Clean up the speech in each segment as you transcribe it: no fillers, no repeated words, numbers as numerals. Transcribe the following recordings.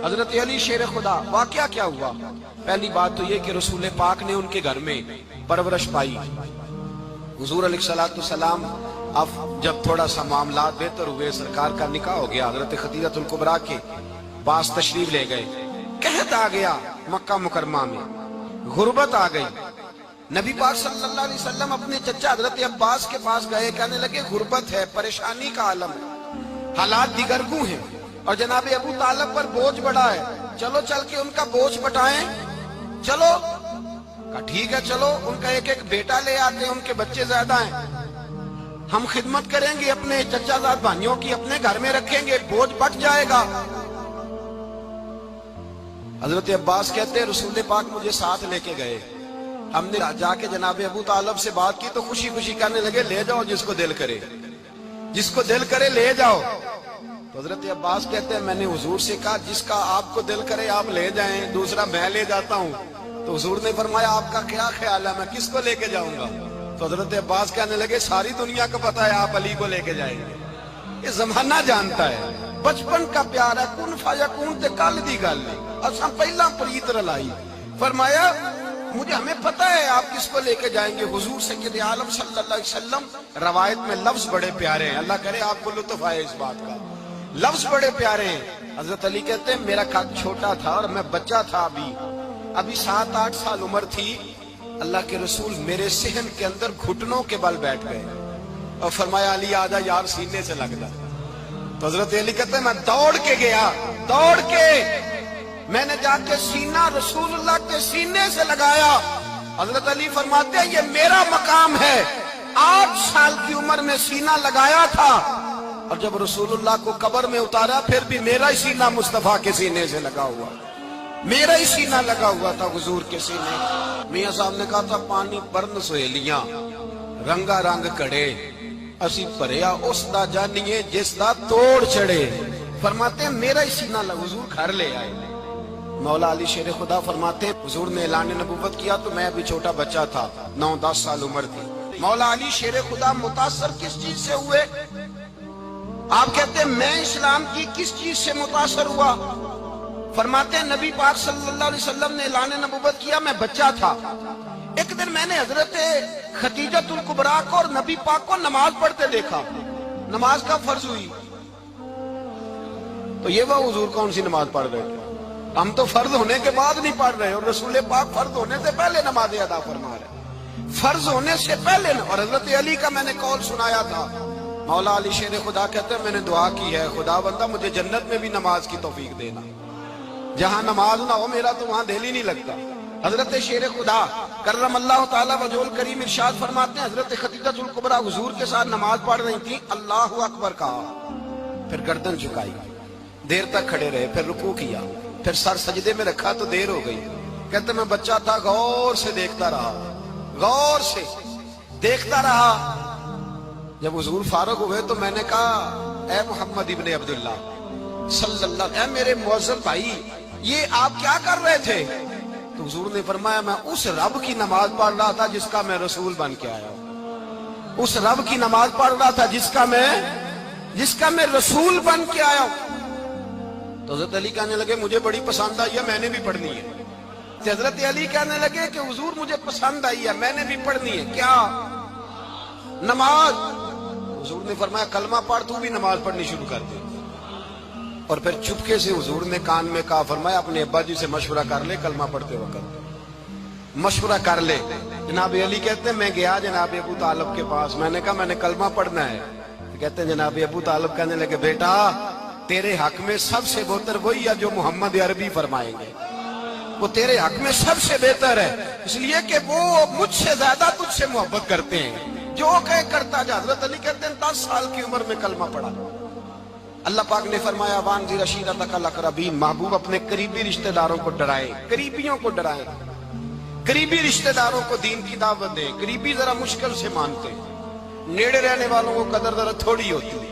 حضرت علی شیر خدا، واقعہ کیا ہوا؟ پہلی بات تو یہ کہ رسول پاک نے ان کے گھر میں پرورش پائی۔ حضور علیہ الصلوۃ والسلام اب جب تھوڑا سا معاملات بہتر ہوئے، سرکار کا نکاح ہو گیا، حضرت خدیجہ الکبریٰ کے پاس تشریف لے گئے۔ قحط آ گیا مکہ مکرمہ میں، غربت آ گئی۔ نبی پاک صلی اللہ علیہ وسلم اپنے چچا حضرت عباس کے پاس گئے، کہنے لگے غربت ہے، پریشانی کا عالم ہے، حالات دیگرگوں ہیں، اور جناب ابو طالب پر بوجھ بڑا ہے، چلو چل کے ان کا بوجھ بٹائیں۔ چلو کہا ٹھیک ہے، چلو ان کا ایک ایک بیٹا لے آتے ہیں، ان کے بچے زیادہ ہیں، ہم خدمت کریں گے اپنے چچا زاد بھائیوں کی، اپنے گھر میں رکھیں گے، بوجھ بٹ جائے گا۔ حضرت عباس کہتے ہیں رسول پاک مجھے ساتھ لے کے گئے، ہم نے جا کے جناب ابو طالب سے بات کی تو خوشی خوشی کہنے لگے لے جاؤ جس کو دل کرے، جس کو دل کرے لے جاؤ۔ تو حضرت عباس کہتے ہیں میں نے حضور سے کہا جس کا آپ کو دل کرے آپ لے جائیں، دوسرا میں لے جاتا ہوں۔ تو حضور نے فرمایا آپ کا کیا خیال ہے، میں کس کو لے کے جاؤں گا؟ تو حضرت عباس کہنے لگے ساری دنیا کو پتا ہے آپ علی کو لے کے جائیں گے، یہ زمانہ جانتا ہے، بچپن کا پیار ہے، کن فیکون تے کل دی گل نہیں، اساں پہلا پریت رلائی۔ فرمایا مجھے ہمیں پتہ ہے آپ کس کو لے کے جائیں گے، حضور سید عالم صلی اللہ علیہ وسلم۔ روایت میں لفظ بڑے پیارے ہیں، اللہ کرے آپ کو لطف آئے اس بات کا، لفظ بڑے پیارے ہیں۔ حضرت علی کہتے ہیں میرا قد چھوٹا تھا اور میں بچہ تھا، ابھی 7-8 سال عمر تھی، اللہ کے رسول میرے صحن کے اندر گھٹنوں کے بل بیٹھ گئے اور فرمایا علی آجا یار سینے سے لگ جا۔ تو حضرت علی کہتے ہیں میں دوڑ کے گیا، دوڑ کے میں نے جا کے سینہ رسول اللہ کے سینے سے لگایا۔ حضرت علی فرماتے ہیں یہ میرا مقام ہے، 8 سال کی عمر میں سینہ لگایا تھا، اور جب رسول اللہ کو قبر میں اتارا پھر بھی میرا ہی سینہ مصطفیٰ کے سینے سے لگا ہوا، میرا ہی سینہ لگا ہوا تھا حضور کے سینے۔ میاں صاحب نے کہا تھا پانی برن سہیلیاں رنگا رنگ کڑے، اسی پریا اس دا جانیے جس دا توڑ چڑھے۔ فرماتے ہیں میرا ہی سینہ لگا، حضور گھر لے آئے۔ مولا علی شیر خدا فرماتے ہیں حضور نے اعلان نبوت کیا تو میں ابھی چھوٹا بچہ تھا، 9-10 سال عمر تھی۔ مولا علی شیر خدا متاثر کس چیز سے ہوئے؟ آپ کہتے ہیں میں اسلام کی کس چیز سے متاثر ہوا؟ فرماتے ہیں نبی پاک صلی اللہ علیہ وسلم نے اعلان نبوت کیا، میں بچہ تھا، ایک دن میں نے حضرت خدیجہ الکبریٰ کو اور نبی پاک کو نماز پڑھتے دیکھا۔ نماز کا فرض ہوئی تو یہ وہ حضور کون سی نماز پڑھ رہے تھے؟ ہم تو فرض ہونے کے بعد نہیں پڑھ رہے، اور رسول پاک فرض ہونے سے پہلے نماز ادا فرما رہے، فرض ہونے سے پہلے۔ اور حضرت علی کا میں نے قول سنایا تھا، مولا علی شیر خدا کہتے ہیں میں نے دعا کی ہے خدا بندہ مجھے جنت میں بھی نماز کی توفیق دینا، جہاں نماز نہ ہو میرا تو وہاں دل ہی نہیں لگتا۔ حضرت شیر خدا کرم اللہ تعالیٰ وجہ الکریم ارشاد فرماتے ہیں حضرت خدیجہ الکبریٰ حضور کے ساتھ نماز پڑھ رہی تھی، اللہ اکبر کہا، پھر گردن جھکائی، دیر تک کھڑے رہے، پھر رکوع کیا، پھر سر سجدے میں رکھا تو دیر ہو گئی۔ کہتے میں بچہ تھا، غور سے دیکھتا رہا، غور سے دیکھتا رہا۔ جب حضور فارغ ہوئے تو میں نے کہا اے محمد ابن عبداللہ صلی اللہ علیہ وسلم، اے میرے معزز بھائی یہ آپ کیا کر رہے تھے؟ تو حضور نے فرمایا میں اس رب کی نماز پڑھ رہا تھا جس کا میں رسول بن کے آیا ہوں، اس رب کی نماز پڑھ رہا تھا جس کا میں رسول بن کے آیا ہوں۔ تو حضرت علی کہنے لگے مجھے بڑی پسند آئی ہے، میں نے بھی پڑھنی ہے۔ تو حضرت علی کہنے لگے کہ حضور مجھے پسند آئی ہے، میں نے بھی پڑھنی ہے، کیا؟ نماز۔ حضور نے فرمایا کلمہ پڑھ، تو بھی نماز پڑھنی شروع کر دے۔ اور پھر چپکے سے حضور نے کان میں کہا، فرمایا اپنے ابا جی سے مشورہ کر لے، کلمہ پڑھتے وقت مشورہ کر لے۔ جناب علی کہتے ہیں میں گیا جناب ابو طالب کے پاس، میں نے کہا میں نے کلمہ پڑھنا ہے۔ کہتے ہیں جناب ابو طالب کہنے لگے بیٹا تیرے حق میں سب سے بہتر وہی ہے جو محمد عربی فرمائیں گے، وہ تیرے حق میں سب سے بہتر ہے، اس لیے کہ وہ مجھ سے زیادہ تجھ سے محبت کرتے ہیں، جو کہے کرتا جا۔ حضرت علی کہتے ہیں 10 سال کی عمر میں کلمہ پڑھا۔ اللہ پاک نے فرمایا وانذر عشیرتک الاقربین، محبوب اپنے قریبی رشتہ داروں کو ڈرائے، قریبیوں کو ڈرائے، قریبی رشتہ داروں کو دین کی دعوت دیں۔ قریبی ذرا مشکل سے مانتے ہیں، نیڑے رہنے والوں کو قدر ذرا تھوڑی ہوتی ہے،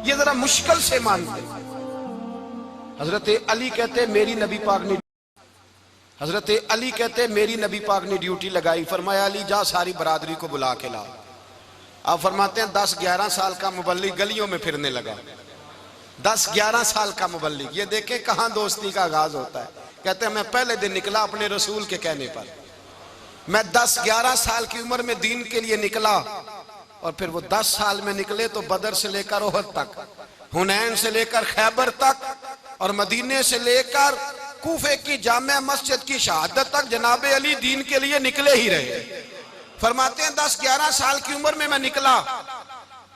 یہ ذرا مشکل سے مانتے ہیں۔ حضرت علی کہتے میری نبی پاک نے ڈیوٹی لگائی، فرمایا علی جا ساری برادری کو بلا کے لا۔ آپ فرماتے ہیں 10-11 سال کا مبلغ گلیوں میں پھرنے لگا، 10-11 سال کا مبلغ، یہ دیکھیں کہاں دوستی کا آغاز ہوتا ہے۔ کہتے ہیں میں پہلے دن نکلا اپنے رسول کے کہنے پر، میں 10-11 سال کی عمر میں دین کے لیے نکلا، اور پھر وہ 10 سال میں نکلے تو بدر سے لے کر احد تک، حنین سے لے کر خیبر تک، اور مدینے سے لے کر کوفے کی جامع مسجد کی شہادت تک جناب علی دین کے لیے نکلے ہی رہے۔ فرماتے ہیں 10-11 سال کی عمر میں میں نکلا،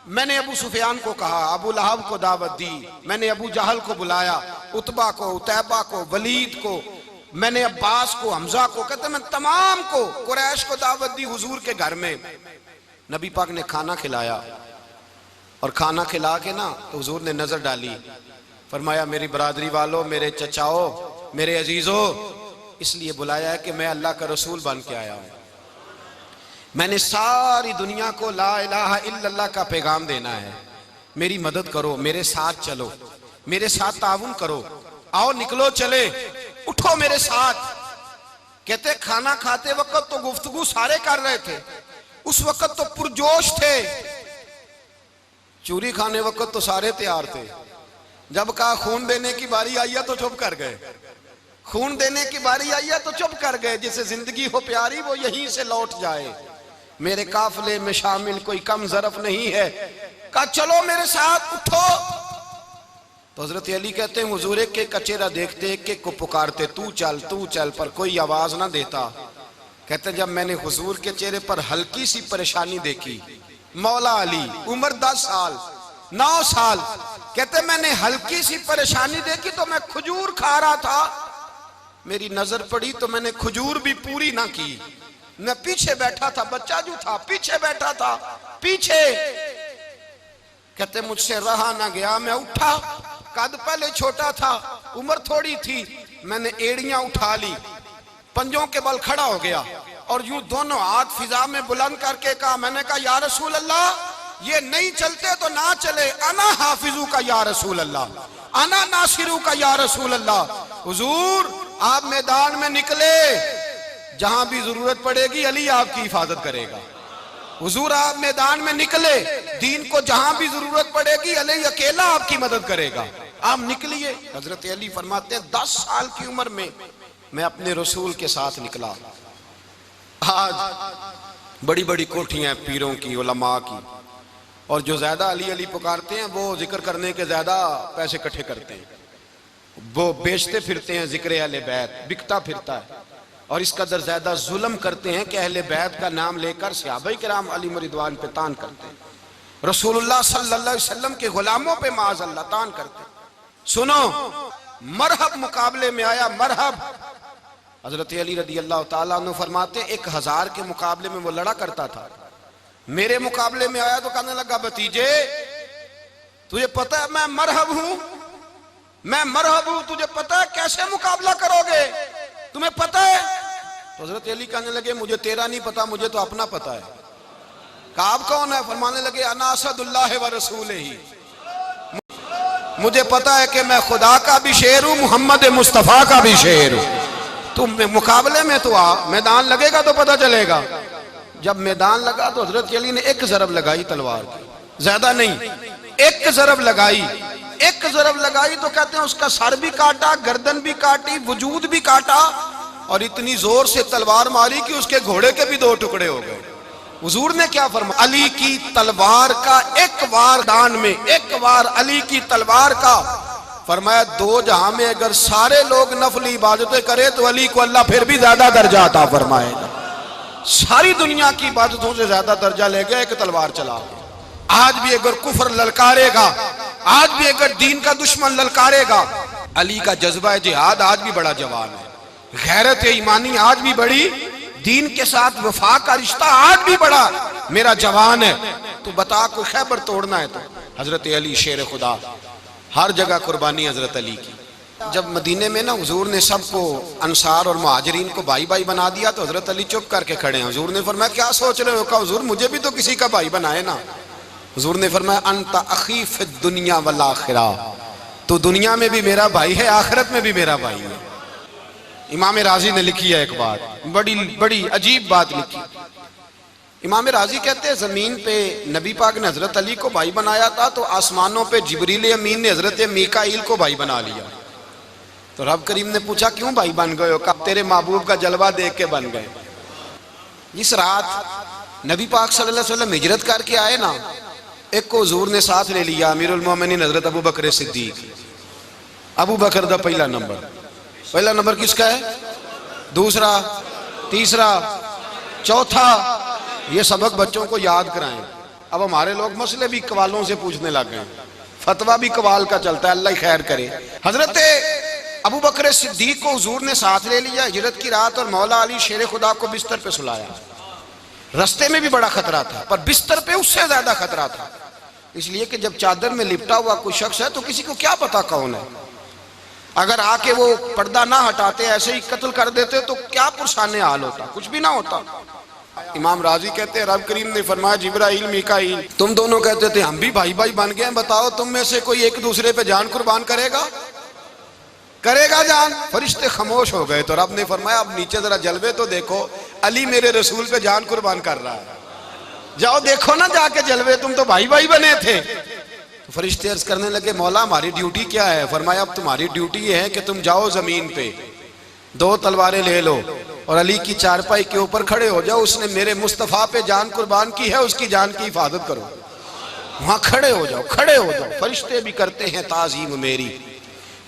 میں نے ابو سفیان کو کہا، ابو لہب کو دعوت دی، میں نے ابو جہل کو بلایا، عتبہ کو، عتیبہ کو، ولید کو، میں نے عباس کو، حمزہ کو، کہتے ہیں میں تمام کو، قریش کو دعوت دی حضور کے گھر میں۔ نبی پاک نے کھانا کھلایا، اور کھانا کھلا کے نا تو حضور نے نظر ڈالی، فرمایا میری برادری والوں، میرے چچاؤ، میرے عزیزو، اس لیے بلایا ہے کہ میں اللہ کا رسول بن کے آیا ہوں، میں نے ساری دنیا کو لا الہ الا اللہ کا پیغام دینا ہے، میری مدد کرو، میرے ساتھ چلو، میرے ساتھ تعاون کرو، آؤ نکلو چلے، اٹھو میرے ساتھ۔ کہتے کھانا کھاتے وقت تو گفتگو سارے کر رہے تھے، اس وقت تو پرجوش تھے، چوری کھانے وقت تو سارے تیار تھے، جب کہا خون دینے کی باری آئی ہے تو چپ کر گئے، خون دینے کی باری آئی ہے تو چپ کر گئے، جسے زندگی ہو پیاری وہ یہیں سے لوٹ جائے، میرے قافلے میں شامل کوئی کم ظرف نہیں ہے، کہا چلو میرے ساتھ اٹھو۔ تو حضرت علی کہتے ہیں حضور ایک ایک کا چہرہ دیکھتے، ایک ایک کو پکارتے، تو چل، پر کوئی آواز نہ دیتا۔ کہتے ہیں جب میں نے حضور کے چہرے پر ہلکی سی پریشانی دیکھی، مولا علی عمر 10 سال 9 سال، کہتے ہیں میں نے ہلکی سی پریشانی دیکھی تو میں کھجور کھا رہا تھا، میری نظر پڑی تو میں نے کھجور بھی پوری نہ کی، میں پیچھے بیٹھا تھا، بچہ جو تھا پیچھے بیٹھا تھا، پیچھے۔ کہتے مجھ سے رہا نہ گیا، میں اٹھا، قد پہلے چھوٹا تھا، عمر تھوڑی تھی، میں نے ایڑیاں اٹھا لی، پنجوں کے بل کھڑا ہو گیا، اور یوں دونوں ہاتھ فضا میں بلند کر کے کہا، میں نے کہا یا رسول اللہ یہ نہیں چلتے تو نہ چلے، انا حافظو کا یا رسول اللہ، انا ناصرو کا یا رسول اللہ۔ حضور آپ میدان میں نکلے، جہاں بھی ضرورت پڑے گی علی آپ کی حفاظت کرے گا، حضور آپ میدان میں نکلے، دین کو جہاں بھی ضرورت پڑے گی علی اکیلا آپ کی مدد کرے گا، آپ نکلیے۔ حضرت علی فرماتے ہیں 10 سال کی عمر میں میں اپنے رسول کے ساتھ نکلا۔ آج بڑی بڑی کوٹھیاں پیروں کی، علماء کی، اور جو زیادہ علی علی پکارتے ہیں وہ ذکر کرنے کے زیادہ پیسے اکٹھے کرتے ہیں، وہ بیچتے پھرتے ہیں ذکر اہل بیت، بکتا پھرتا ہے، اور اس قدر زیادہ ظلم کرتے ہیں کہ اہل بیت کا نام لے کر صحابہ کرام علی رضوان پہ تان کرتے ہیں، رسول اللہ صلی اللہ علیہ وسلم کے غلاموں پہ معاذ اللہ تان کرتے ہیں۔ سنو، مرحب مقابلے میں آیا، مرحب۔ حضرت علی رضی اللہ تعالیٰ عنہ فرماتے 1000 کے مقابلے میں وہ لڑا کرتا تھا، میرے مقابلے میں آیا تو کہنے لگا بھتیجے تجھے پتہ ہے میں مرحب ہوں، میں مرحب ہوں، تجھے پتہ ہے کیسے مقابلہ کرو گے، تمہیں پتہ ہے؟ تو حضرت علی کہنے لگے مجھے تیرا نہیں پتا، مجھے تو اپنا پتہ ہے۔ کہا آپ کون ہے؟ فرمانے لگے انا اسد اللہ و رسولہ، مجھے پتہ ہے کہ میں خدا کا بھی شیر ہوں، محمد مصطفیٰ کا بھی شیر ہوں، تم مقابلے میں تو آ، میدان لگے گا تو پتہ چلے گا۔ جب میدان لگا تو حضرت علی نے ایک ضرب لگائی تلوار کی، زیادہ نہیں، ایک ضرب لگائی، ایک ضرب لگائی تو کہتے ہیں اس کا سر بھی کاٹا، گردن بھی کاٹی، وجود بھی کاٹا، اور اتنی زور سے تلوار ماری کہ اس کے گھوڑے کے بھی 2 ٹکڑے ہو گئے۔ حضور نے کیا فرمایا؟ علی کی تلوار کا ایک وار دان میں، ایک وار علی کی تلوار کا، فرمایا 2 جہاں میں اگر سارے لوگ نفلی عبادتیں کرے تو علی کو اللہ پھر بھی زیادہ درجہ عطا فرمائے گا، ساری دنیا کی عبادتوں سے زیادہ درجہ لے گیا ایک تلوار چلا گیا۔ آج بھی اگر کفر للکارے گا، آج بھی اگر دین کا دشمن للکارے گا، علی کا جذبہ جہاد آج بھی بڑا جوان ہے، غیرت ایمانی آج بھی بڑی، دین کے ساتھ وفا کا رشتہ آج بھی بڑا میرا جوان ہے۔ تو بتا کوئی خیبر توڑنا ہے تو حضرت علی شیر خدا، ہر جگہ قربانی حضرت علی کی۔ جب مدینے میں نا حضور نے سب کو انصار اور مہاجرین کو بھائی بھائی بنا دیا تو حضرت علی چپ کر کے کھڑے ہیں۔ حضور نے فرمایا کیا سوچ رہے ہو؟ کہا حضور مجھے بھی تو کسی کا بھائی بنائے نا۔ حضور نے فرمایا انت اخی فی الدنیا والآخرہ، تو دنیا میں بھی میرا بھائی ہے، آخرت میں بھی میرا بھائی ہے۔ امام رازی نے لکھی ہے ایک بات، بڑی عجیب بات لکھی۔ امام راضی کہتے ہیں زمین پہ نبی پاک نے حضرت علی کو بھائی بنایا تھا تو آسمانوں پہ جبریل امین نے حضرت میکائیل کو بھائی بنا لیا. تو رب کریم نے پوچھا کیوں بھائی بن گئے ہو؟ کب تیرے محبوب کا جلوہ دیکھ کے بن گئے. جس رات نبی پاک صلی اللہ علیہ وسلم ہجرت کر کے آئے نا، ایک کو حضور نے ساتھ لے لیا، امیر المومنین حضرت ابو بکر صدیق. ابو بکر دا پہلا نمبر کس کا ہے؟ دوسرا، تیسرا، چوتھا. یہ سبق بچوں کو یاد کرائیں. اب ہمارے لوگ مسئلے بھی قوالوں سے پوچھنے لگ گئے، فتویٰ بھی قوال کا چلتا ہے، اللہ خیر کرے. حضرت ابو بکر صدیق کو حضور نے ساتھ لے لیا ہجرت کی رات، اور مولا علی شیر خدا کو بستر پہ سلایا. رستے میں بھی بڑا خطرہ تھا، پر بستر پہ اس سے زیادہ خطرہ تھا، اس لیے کہ جب چادر میں لپٹا ہوا کوئی شخص ہے تو کسی کو کیا پتا کون ہے. اگر آ کے وہ پردہ نہ ہٹاتے، ایسے ہی قتل کر دیتے تو کیا پرسان حال ہوتا، کچھ بھی نہ ہوتا. امام راضی کہتے ہیں رب کریم نے فرمایا جبرائیل میکائیل تم دونوں کہتے تھے ہم بھی بھائی بھائی بن گئے ہیں، بتاؤ تم میں سے کوئی ایک دوسرے پہ جان قربان کرے گا جان؟ فرشتے خاموش ہو گئے. تو رب نے فرمایا اب نیچے ذرا جلوے تو دیکھو، علی میرے رسول پہ جان قربان کر رہا ہے، جاؤ دیکھو نا جا کے جلوے، تم تو بھائی بھائی بنے تھے. تو فرشتے عرض کرنے لگے مولا ہماری ڈیوٹی کیا ہے؟ فرمایا اب تمہاری ڈیوٹی یہ ہے کہ تم جاؤ زمین پہ 2 تلواریں لے لو اور علی کی چارپائی کے اوپر کھڑے ہو جاؤ، اس نے میرے مصطفیٰ پہ جان قربان کی ہے، اس کی جان کی حفاظت کرو. وہاں کھڑے ہو جاؤ. فرشتے بھی کرتے ہیں تعظیم میری،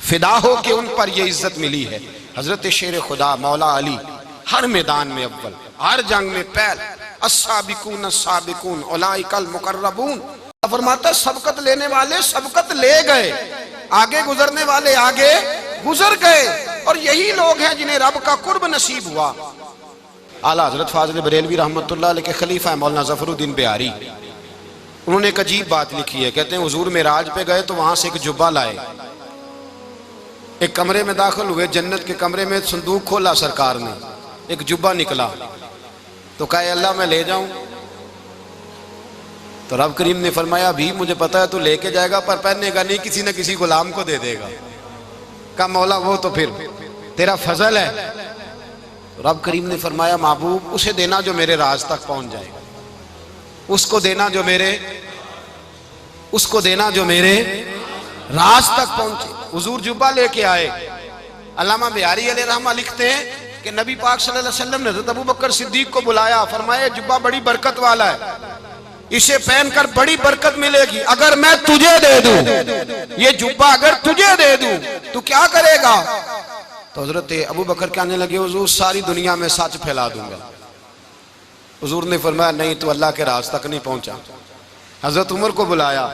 فدا ہو کہ ان پر یہ عزت ملی ہے. حضرت شیر خدا مولا علی ہر میدان میں اول، ہر جنگ میں پہل. السابقون السابقون اولئک المقربون. فرماتا سبقت لینے والے سبقت لے گئے، آگے گزرنے والے آگے گزر گئے، اور یہی لوگ ہیں جنہیں رب کا قرب نصیب ہوا. اعلیٰ حضرت فاضل بریلوی رحمت اللہ علیہ کے خلیفہ ہیں مولانا ظفر الدین بہاری، انہوں نے ایک عجیب بات لکھی ہے. کہتے ہیں حضور معراج پہ گئے تو وہاں سے ایک جبہ لائے، ایک کمرے میں داخل ہوئے، جنت کے کمرے میں صندوق کھولا سرکار نے، ایک جبہ نکلا تو کہا اللہ میں لے جاؤں؟ تو رب کریم نے فرمایا بھی مجھے پتا ہے تو لے کے جائے گا پر پہننے گا نہیں، کسی نہ کسی غلام کو دے دے گا. کہا مولا وہ تو پھر تیرا فضل ہے. رب کریم نے فرمایا محبوب اسے دینا جو میرے راز تک پہنچ جائے، اس کو دینا جو میرے راز تک پہنچے. حضور جبہ لے کے آئے. علامہ بہاری علیہ رحمہ لکھتے ہیں کہ نبی پاک صلی اللہ علیہ وسلم نے حضرت ابو بکر صدیق کو بلایا، فرمایا جبہ بڑی برکت والا ہے، اسے پہن کر بڑی برکت ملے گی. اگر میں تجھے دے دوں یہ جبہ، اگر تجھے دے دوں تو کیا کرے گا؟ تو حضرت ابو بکر کہنے لگے حضور ساری دنیا میں سچ پھیلا دوں گا. حضور نے فرمایا نہیں تو اللہ کے راز تک نہیں پہنچا. حضرت عمر کو بلایا،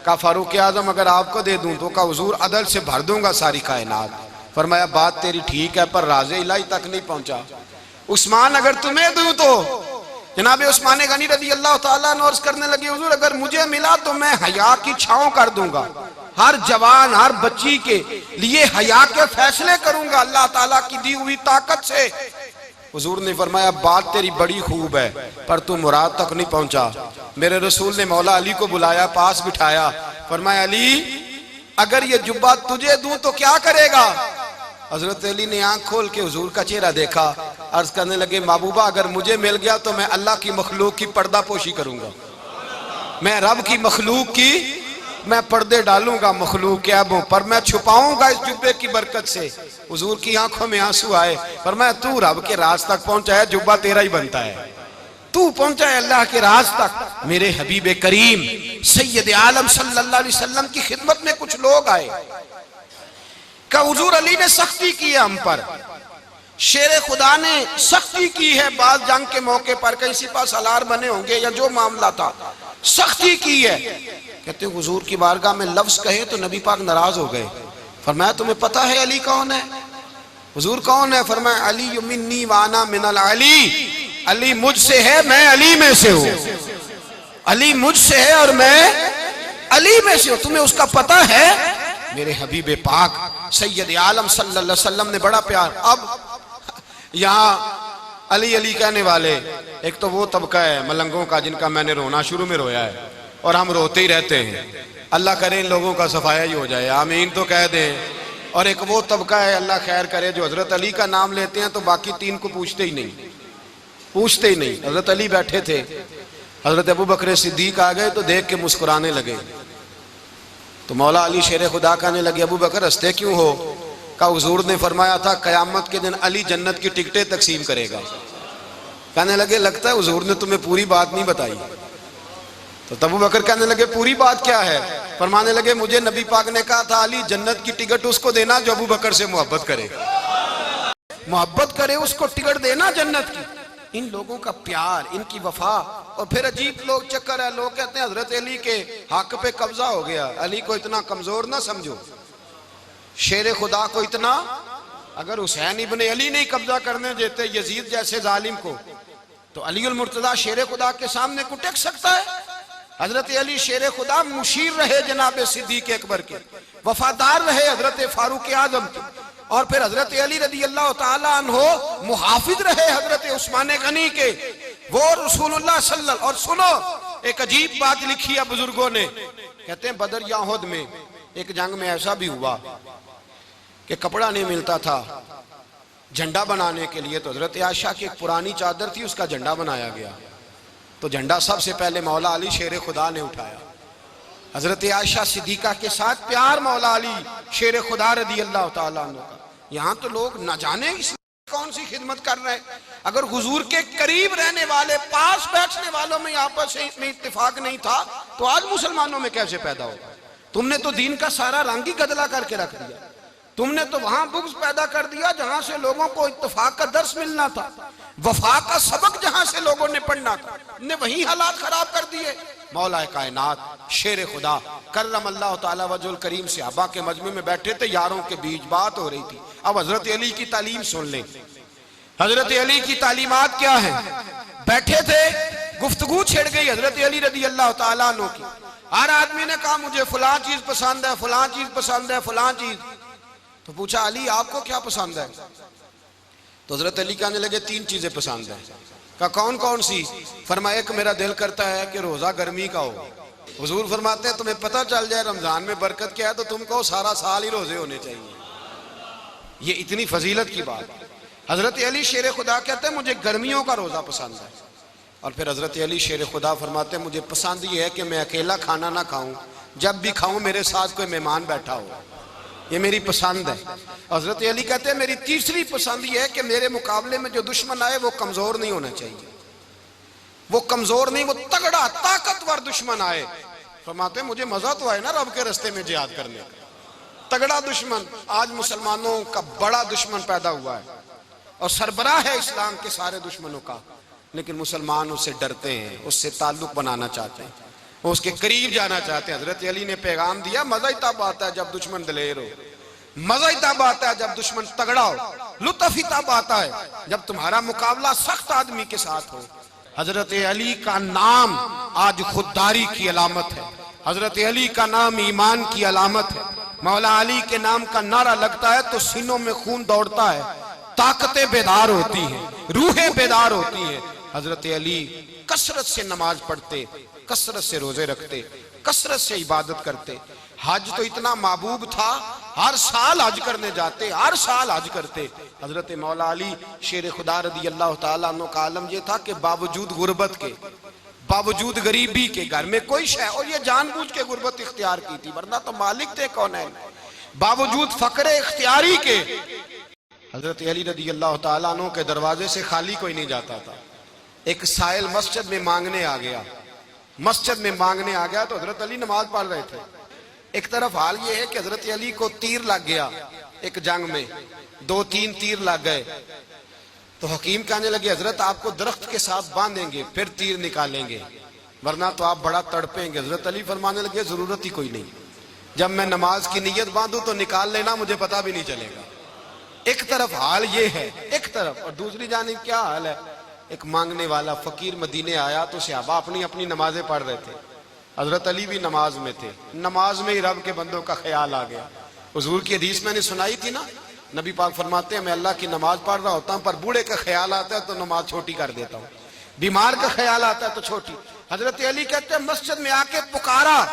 کہا فاروق اعظم اگر آپ کو دے دوں تو کہا حضور عدل سے بھر دوں گا ساری کائنات. فرمایا بات تیری ٹھیک ہے پر راز الہی تک نہیں پہنچا. عثمان اگر تمہیں دوں تو جناب عثمان غنی رضی اللہ تعالیٰ عنہ عرض کرنے لگے حضور اگر مجھے ملا تو میں حیا کی چھاؤں کر دوں گا، ہر جوان ہر بچی کے لیے حیا کے فیصلے کروں گا اللہ تعالیٰ کی دی ہوئی طاقت سے. حضور نے فرمایا بات تیری بڑی خوب ہے پر تو مراد تک نہیں پہنچا. میرے رسول نے مولا علی کو بلایا، پاس بٹھایا، فرمایا علی اگر یہ جبہ تجھے دوں تو کیا کرے گا؟ حضرت علی نے آنکھ کھول کے حضور کا چہرہ دیکھا، عرض کرنے لگے محبوبہ اگر مجھے مل گیا تو میں اللہ کی مخلوق کی پردہ پوشی کروں گا، میں رب کی مخلوق کی میں پردے ڈالوں گا مخلوق کے عیبوں پر، میں چھپاؤں گا اس جبے کی برکت سے. حضور کی آنکھوں میں آنسو آئے، فرمایا تو رب کے راز تک پہنچا ہے، جبہ تیرا ہی بنتا ہے، تو پہنچا ہے اللہ کے راز تک. میرے حبیب کریم سید عالم صلی اللہ علیہ وسلم کی خدمت میں کچھ لوگ آئے کہ حضور علی نے سختی کی ہے ہم پر، شیر خدا نے سختی کی ہے، بعض جنگ کے موقع پر کہیں سپاہ سالار بنے ہوں گے یا جو معاملہ تھا سختی کی ہے. کہتے ہیں حضور کی بارگاہ میں لفظ کہے تو نبی پاک ناراض ہو گئے. فرمایا تمہیں پتہ ہے علی کون ہے؟ حضور کون ہے؟ فرمایا علی منی وانا من العلی، علی مجھ سے ہے میں علی میں سے ہوں، علی مجھ سے ہے اور میں علی میں سے ہوں. تمہیں اس کا پتہ ہے؟ میرے حبیب پاک سید عالم صلی اللہ علیہ وسلم نے بڑا پیار. اب یہاں علی علی کہنے والے ایک تو وہ طبقہ ہے ملنگوں کا جن کا میں نے رونا شروع میں رویا ہے اور ہم روتے ہی رہتے ہیں، اللہ کرے ان لوگوں کا صفایا ہی ہو جائے، آمین تو کہہ دیں. اور ایک وہ طبقہ ہے اللہ خیر کرے جو حضرت علی کا نام لیتے ہیں تو باقی 3 کو پوچھتے ہی نہیں. پوچھتے ہی نہیں. حضرت علی بیٹھے تھے, حضرت ابو بکر صدیق آ گئے تو دیکھ کے مسکرانے لگے. تو مولا علی شیر خدا کہنے لگے ابو بکر ہنستے کیوں ہو؟ کہا حضور نے فرمایا تھا قیامت کے دن علی جنت کی ٹکٹیں تقسیم کرے گا. کہنے لگے لگتا ہے حضور نے تمہیں پوری بات نہیں بتائی. تو ابو بکر کہنے لگے پوری بات کیا ہے؟ فرمانے لگے مجھے نبی پاک نے کہا تھا علی جنت کی ٹکٹ اس کو دینا جو ابو بکر سے محبت کرے, محبت کرے اس کو ٹکٹ دینا جنت کی. ان لوگوں کا پیار, ان کی وفا. اور پھر عجیب لوگ چکر ہے, لوگ کہتے ہیں حضرت علی کے حق پہ قبضہ ہو گیا. علی کو اتنا کمزور نہ سمجھو, شیر خدا کو اتنا, اگر حسین ابن علی نہیں قبضہ کرنے دیتے یزید جیسے ظالم کو, تو علی المرتضیٰ شیر خدا کے سامنے کو ٹک سکتا ہے؟ حضرت علی شیر خدا مشیر رہے جناب صدیق اکبر کے, وفادار رہے حضرت فاروق اعظم کے, اور پھر حضرت علی رضی اللہ تعالیٰ عنہ محافظ رہے حضرت عثمان غنی کے. وہ رسول اللہ صلی اللہ, اور سنو ایک عجیب بات لکھی ہے بزرگوں نے, کہتے ہیں بدر یا احد میں ایک جنگ میں ایسا بھی ہوا کہ کپڑا نہیں ملتا تھا جھنڈا بنانے کے لیے, تو حضرت عائشہ کی ایک پرانی چادر تھی, اس کا جھنڈا بنایا گیا. تو جھنڈا سب سے پہلے مولا علی شیر خدا نے اٹھایا. حضرت عائشہ صدیقہ کے ساتھ پیار مولا علی شیر خدا رضی اللہ تعالیٰ عنہ کا. یہاں تو لوگ نہ جانے اس کون سی خدمت کر رہے ہیں. اگر حضور کے قریب رہنے والے, پاس بیٹھنے والوں میں آپس میں اتفاق نہیں تھا تو آج مسلمانوں میں کیسے پیدا ہوگا؟ تم نے تو دین کا سارا رنگ ہی گدلا کر کے رکھ دیا. تم نے تو وہاں بغض پیدا کر دیا جہاں سے لوگوں کو اتفاق کا درس ملنا تھا, وفا کا سبق جہاں سے لوگوں نے پڑھنا تھا, نے وہی حالات خراب کر دیے. مولا کائنات شیر خدا کرم اللہ تعالیٰ وجہ الکریم صحابہ کے مجمع میں بیٹھے تھے, یاروں کے بیچ بات ہو رہی تھی. اب حضرت علی کی تعلیم سن لیں, حضرت علی کی تعلیمات کیا ہیں. بیٹھے تھے, گفتگو چھڑ گئی حضرت علی رضی اللہ تعالیٰ عنہ کی. ہر آدمی نے کہا مجھے فلاں چیز پسند ہے, فلاں چیز پسند ہے, فلاں چیز. تو پوچھا علی آپ کو کیا پسند ہے؟ تو حضرت علی کہنے لگے 3 چیزیں پسند ہیں. کہا کون کون سی؟ فرمایا ایک میرا دل کرتا ہے کہ روزہ گرمی کا ہو. حضور فرماتے ہیں تمہیں پتہ چل جائے رمضان میں برکت کیا ہے تو تم کو سارا سال ہی روزے ہونے چاہیے. یہ اتنی فضیلت کی بات. حضرت علی شیر خدا کہتے ہیں مجھے گرمیوں کا روزہ پسند ہے. اور پھر حضرت علی شیر خدا فرماتے ہیں مجھے پسند یہ ہے کہ میں اکیلا کھانا نہ کھاؤں, جب بھی کھاؤں میرے ساتھ کوئی مہمان بیٹھا ہو, یہ میری پسند ہے. حضرت علی کہتے ہیں میری تیسری پسند یہ ہے کہ میرے مقابلے میں جو دشمن آئے وہ کمزور نہیں ہونا چاہیے, وہ کمزور نہیں, وہ تگڑا طاقتور دشمن آئے. فرماتے ہیں مجھے مزہ تو آئے نا رب کے رستے میں جہاد کرنے کا. تگڑا دشمن, آج مسلمانوں کا بڑا دشمن پیدا ہوا ہے اور سربراہ ہے اسلام کے سارے دشمنوں کا, لیکن مسلمان اس سے ڈرتے ہیں, اس سے تعلق بنانا چاہتے ہیں, وہ اس کے قریب جانا چاہتے ہیں. حضرت علی نے پیغام دیا مزہ ہی تب آتا ہے جب دشمن دلیر ہو, مزہ ہی تب آتا ہے جب دشمن تگڑا ہو, لطف ہی تب آتا ہے جب تمہارا مقابلہ سخت آدمی کے ساتھ ہو. حضرت علی کا نام آج خودداری کی علامت ہے, حضرت علی کا نام ایمان کی علامت ہے. مولا علی کے نام کا نعرہ لگتا ہے تو سینوں میں خون دوڑتا ہے, طاقتیں بیدار ہوتی ہیں, روحیں بیدار ہوتی ہیں. حضرت علی کثرت سے نماز پڑھتے, کثرت سے روزے رکھتے, کثرت سے عبادت کرتے. حج تو اتنا محبوب تھا, ہر سال حج کرنے جاتے, ہر سال حج کرتے. حضرت مولا علی شیر خدا رضی اللہ تعالیٰ عنہ کا عالم یہ تھا کہ باوجود غربت کے, باوجود غریبی کے, گھر میں کوئی شے, اور یہ جان بوجھ کے غربت اختیار کی تھی ورنہ تو مالک تھے کونین, باوجود فقر اختیاری کے حضرت علی رضی اللہ تعالیٰ عنہ کے دروازے سے خالی کوئی نہیں جاتا تھا. ایک سائل مسجد میں مانگنے آ گیا, مسجد میں مانگنے آ گیا تو حضرت علی نماز پڑھ رہے تھے. ایک طرف حال یہ ہے کہ حضرت علی کو تیر لگ گیا ایک جنگ میں, 2-3 تیر لگ گئے. تو حکیم کہنے لگے حضرت آپ کو درخت کے ساتھ باندھیں گے پھر تیر نکالیں گے ورنہ تو آپ بڑا تڑپیں گے. حضرت علی فرمانے لگے ضرورت ہی کوئی نہیں, جب میں نماز کی نیت باندھوں تو نکال لینا, مجھے پتا بھی نہیں چلے گا. ایک طرف حال یہ ہے, ایک طرف, اور دوسری جانب کیا حال ہے, ایک مانگنے والا فقیر مدینے آیا تو صحابہ اپنی اپنی نمازیں پڑھ رہے تھے. حضرت علی بھی نماز میں تھے, نماز میں ہی رب کے بندوں کا خیال آ گیا. حضور کی حدیث میں نے سنائی تھی نا, نبی پاک فرماتے ہیں میں اللہ کی نماز پڑھ رہا ہوتا ہوں پر بوڑھے کا خیال آتا ہے تو نماز چھوٹی کر دیتا ہوں, بیمار کا خیال آتا ہے تو چھوٹی. حضرت علی کہتے ہیں مسجد میں آ کے پکارا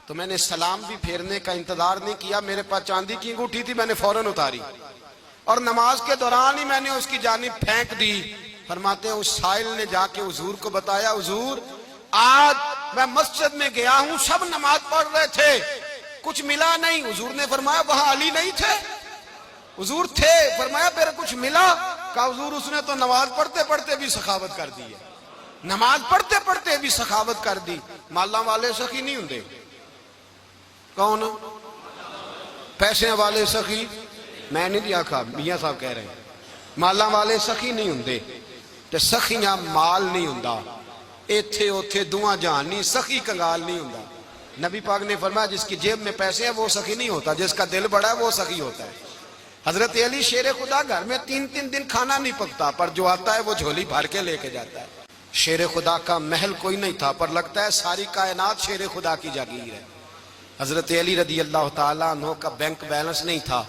تو میں نے سلام بھی پھیرنے کا انتظار نہیں کیا, میرے پاس چاندی کی انگوٹھی تھی, میں نے فوراً اتاری اور نماز کے دوران ہی میں نے اس کی جانب پھینک دی. فرماتے ہیں اس سائل نے جا کے حضور کو بتایا، حضور آج میں مسجد میں گیا ہوں، سب نماز پڑھ رہے تھے، کچھ ملا نہیں۔ حضور نے فرمایا وہاں علی نہیں تھے؟ حضور تھے۔ فرمایا پھر کچھ ملا؟ کہا حضور اس نے تو نماز پڑھتے پڑھتے بھی سخاوت کر دی ہے، نماز پڑھتے پڑھتے بھی سخاوت کر دی۔ مالاں والے سخی نہیں ہوندے؟ کون؟ پیسے والے سخی؟ میں نہیں دیا کہا، میاں صاحب کہہ رہے ہیں مالاں والے سخی نہیں ہوندے، تے سخیاں مال نہیں ہوندا، ایتھے اوتھے دعا جہان نہیں، سخی کنگال نہیں ہوندا۔ نبی پاک نے فرمایا جس کی جیب میں پیسے ہیں وہ سخی نہیں ہوتا، جس کا دل بڑا ہے وہ سخی ہوتا ہے۔ حضرت علی شیر خدا گھر میں 3 دن کھانا نہیں پکتا، پر جو آتا ہے وہ جھولی بھر کے لے کے جاتا ہے۔ شیر خدا کا محل کوئی نہیں تھا، پر لگتا ہے ساری کائنات شیر خدا کی جاگیر ہے۔ حضرت علی رضی اللہ تعالیٰ عنہ کا بینک بیلنس نہیں تھا،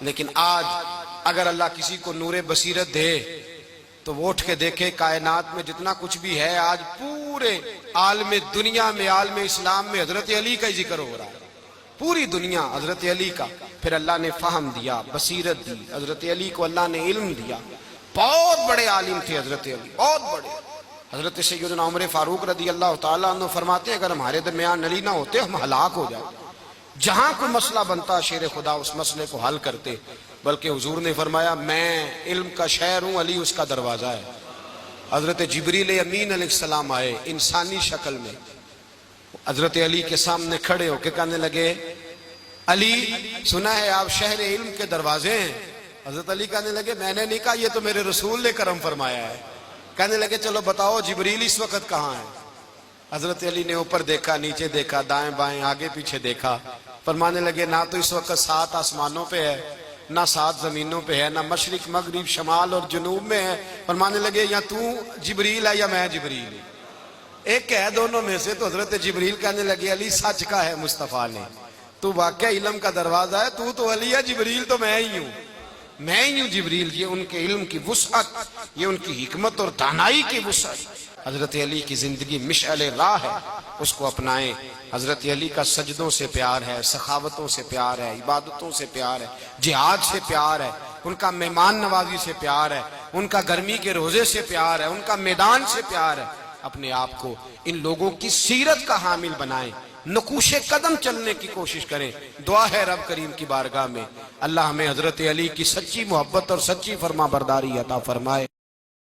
لیکن آج اگر اللہ کسی کو نور بصیرت دے تو وہ اٹھ کے دیکھے کائنات میں جتنا کچھ بھی ہے، آج پورے عالم دنیا میں، عالم اسلام میں حضرت علی کا ہی ذکر ہو رہا ہے، پوری دنیا حضرت علی کا۔ پھر اللہ نے فہم دیا، بصیرت دی، حضرت علی کو اللہ نے علم دیا۔ بہت بڑے عالم تھے حضرت علی، بہت بڑے۔ حضرت سیدنا عمر فاروق رضی اللہ تعالیٰ عنہ فرماتے ہیں اگر ہمارے درمیان علی نہ ہوتے ہم ہلاک ہو جائے، جہاں کوئی مسئلہ بنتا شیر خدا اس مسئلے کو حل کرتے، بلکہ حضور نے فرمایا میں علم کا شہر ہوں، علی اس کا دروازہ ہے۔ حضرت جبریل امین علیہ السلام آئے انسانی شکل میں، حضرت علی کے سامنے کھڑے ہو کے کہنے لگے علی سنا ہے آپ شہر علم کے دروازے ہیں۔ حضرت علی کہنے لگے میں نے نہیں کہا، یہ تو میرے رسول نے کرم فرمایا ہے۔ کہنے لگے چلو بتاؤ جبریل اس وقت کہاں ہے؟ حضرت علی نے اوپر دیکھا، نیچے دیکھا، دائیں بائیں آگے پیچھے دیکھا، فرمانے لگے نہ تو اس وقت 7 آسمانوں پہ ہے، نہ 7 زمینوں پہ ہے، نہ مشرق مغرب شمال اور جنوب میں ہے۔ فرمانے لگے یا تو جبریل ہے یا میں جبریل ہوں، ایک ہے دونوں میں سے۔ تو حضرت جبریل کہنے لگے علی سچ کا ہے مصطفیٰ نے، تو واقعہ علم کا دروازہ ہے، تو علی ہے، جبریل تو میں ہی ہوں، میں ہی ہوں جبریل۔ یہ ان کے علم کی وسعت، یہ ان کی حکمت اور دانائی کی وسعت۔ حضرت علی کی زندگی مشعل راہ ہے، اس کو اپنائیں۔ حضرت علی کا سجدوں سے پیار ہے، سخاوتوں سے پیار ہے، عبادتوں سے پیار ہے، جہاد سے پیار ہے، ان کا مہمان نوازی سے پیار ہے، ان کا گرمی کے روزے سے پیار ہے، ان کا میدان سے پیار ہے۔ اپنے آپ کو ان لوگوں کی سیرت کا حامل بنائیں، نقوش قدم چلنے کی کوشش کریں۔ دعا ہے رب کریم کی بارگاہ میں اللہ ہمیں حضرت علی کی سچی محبت اور سچی فرما برداری عطا فرمائے۔